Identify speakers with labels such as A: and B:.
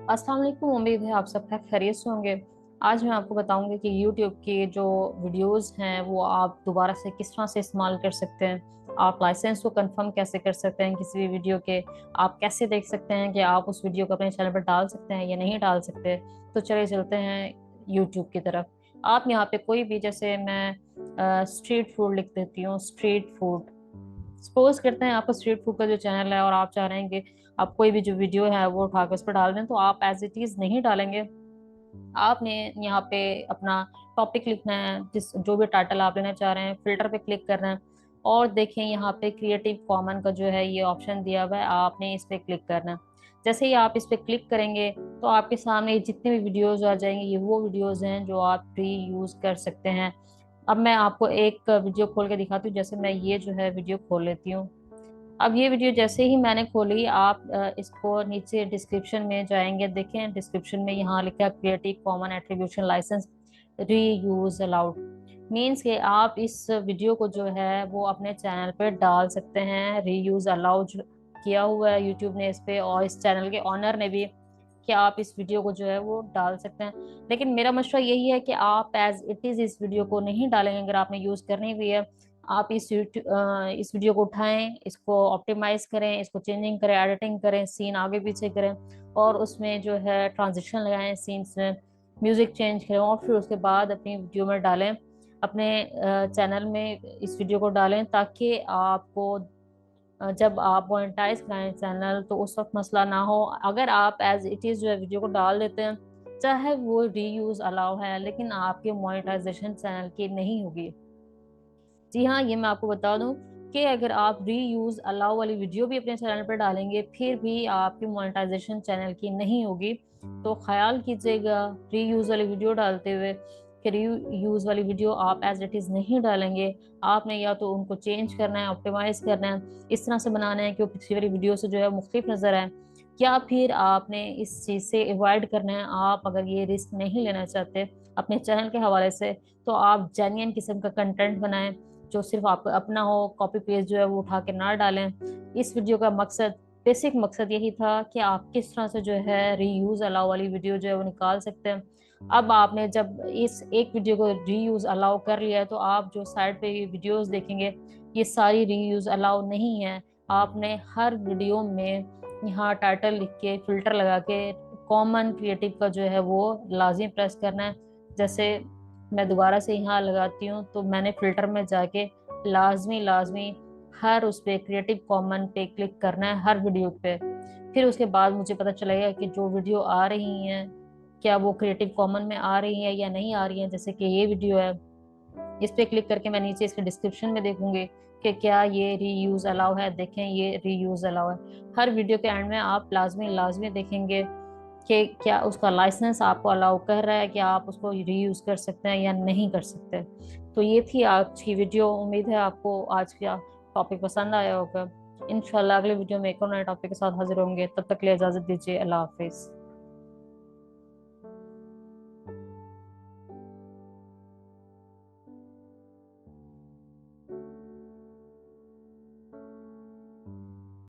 A: अस्सलाम वालेकुम। उम्मीद है आप सब खैरियत से होंगे। आज मैं आपको बताऊंगी कि YouTube के जो वीडियोस हैं वो आप दोबारा से किस तरह से इस्तेमाल कर सकते हैं। आप लाइसेंस को कंफर्म कैसे कर सकते हैं किसी भी वीडियो के। आप कैसे देख सकते हैं कि आप उस वीडियो को अपने चैनल पर डाल सकते हैं या नहीं डाल सकते। तो चलिए चलते हैं YouTube की तरफ। आप यहाँ पे कोई भी, जैसे मैं स्ट्रीट फूड लिख देती हूँ, स्ट्रीट फूड। सपोज करते हैं आपका स्ट्रीट फूड का जो चैनल है और आप चाह रहे हैं कि आप कोई भी जो वीडियो है वो उठाकर उस पर डाल दें, तो आप एज इट इज नहीं डालेंगे। आपने यहाँ पे अपना टॉपिक लिखना है, जिस जो भी टाइटल आप लेना चाह रहे हैं, फिल्टर पे क्लिक करना है और देखें यहाँ पे क्रिएटिव कॉमन का जो है ये ऑप्शन दिया हुआ है, आपने इस पे क्लिक करना है। जैसे ही आप इस पे क्लिक करेंगे तो आपके सामने जितने भी वीडियोस आ जाएंगे, ये वो वीडियोस हैं जो आप री यूज कर सकते हैं। अब मैं आपको एक वीडियो खोल के दिखाती हूँ। जैसे मैं ये जो है वीडियो खोल लेती हूँ। अब ये वीडियो जैसे ही मैंने खोली, आप इसको नीचे डिस्क्रिप्शन में जाएंगे, देखें डिस्क्रिप्शन में यहाँ लिखा है क्रिएटिव कॉमन एट्रीब्यूशन लाइसेंस री यूज अलाउड। मीन्स कि आप इस वीडियो को जो है वो अपने चैनल पे डाल सकते हैं। री यूज अलाउड किया हुआ है यूट्यूब ने इस पे, और इस चैनल के ऑनर ने भी, कि आप इस वीडियो को जो है वो डाल सकते हैं। लेकिन मेरा मशवरा यही है कि आप एज इट इज इस वीडियो को नहीं डालेंगे। अगर आपने यूज करनी भी है, आप इस वीडियो को उठाएं, इसको ऑप्टिमाइज करें, इसको चेंजिंग करें, एडिटिंग करें, सीन आगे पीछे करें और उसमें जो है ट्रांजिशन लगाएं सीन्स में, म्यूजिक चेंज करें और फिर उसके बाद अपनी वीडियो में डालें, अपने चैनल में इस वीडियो को डालें, ताकि आपको जब आप मोनेटाइज कराएं चैनल तो उस वक्त मसला ना हो। अगर आप एज इट इज जो है वीडियो को डाल देते हैं, चाहे वो रीयूज अलाउ है, लेकिन आपके मोनेटाइजेशन चैनल की नहीं होगी। जी हाँ, ये मैं आपको बता दूं कि अगर आप री यूज अलाउ वाली वीडियो भी अपने चैनल पर डालेंगे, फिर भी आपकी मोनेटाइजेशन चैनल की नहीं होगी। तो ख्याल कीजिएगा री यूज वाली वीडियो डालते हुए कि री यूज वाली वीडियो आप एज इट इज नहीं डालेंगे। आपने या तो उनको चेंज करना है, ऑप्टिमाइज करना है, इस तरह से बनाना है कि वो पिछली वाली वीडियो से जो है मुख्तलिफ नजर आए, या फिर आपने इस चीज से अवॉइड करना है। आप अगर ये रिस्क नहीं लेना चाहते अपने चैनल के हवाले से, तो आप जेन्युइन किस्म का कंटेंट बनाएं जो सिर्फ आपका अपना हो। कॉपी पेस्ट जो है वो उठा के ना डालें। इस वीडियो का मकसद, बेसिक मकसद यही था कि आप किस तरह से जो है रीयूज अलाउ वाली वीडियो जो है वो निकाल सकते हैं। अब आपने जब इस एक वीडियो को रीयूज अलाउ कर लिया है, तो आप जो साइड पे वीडियोस देखेंगे ये सारी रीयूज अलाउ नहीं है। आपने हर वीडियो में यहाँ टाइटल लिख के, फिल्टर लगा के, कॉमन क्रिएटिव का जो है वो लाजिम प्रेस करना है। जैसे मैं दोबारा से यहाँ लगाती हूँ तो मैंने फिल्टर में जाके लाजमी लाजमी हर उस पे क्रिएटिव कॉमन पे क्लिक करना है, हर वीडियो पे। फिर उसके बाद मुझे पता चलेगा कि जो वीडियो आ रही हैं क्या वो क्रिएटिव कॉमन में आ रही है या नहीं आ रही है। जैसे कि ये वीडियो है, इस पे क्लिक करके मैं नीचे इसके डिस्क्रिप्शन में देखूंगी कि क्या ये रीयूज अलाउ है। देखें ये रीयूज अलाउ है। हर वीडियो के एंड में आप लाजमी लाजमी देखेंगे कि क्या उसका लाइसेंस आपको अलाउ कर रहा है कि आप उसको रीयूज कर सकते हैं या नहीं कर सकते। तो ये थी आज की वीडियो। उम्मीद है आपको आज का टॉपिक पसंद आया होगा। इंशाल्लाह अगले वीडियो में एक और नए टॉपिक के साथ हाजिर होंगे। तब तक के लिए इजाजत दीजिए। अल्लाह हाफिज।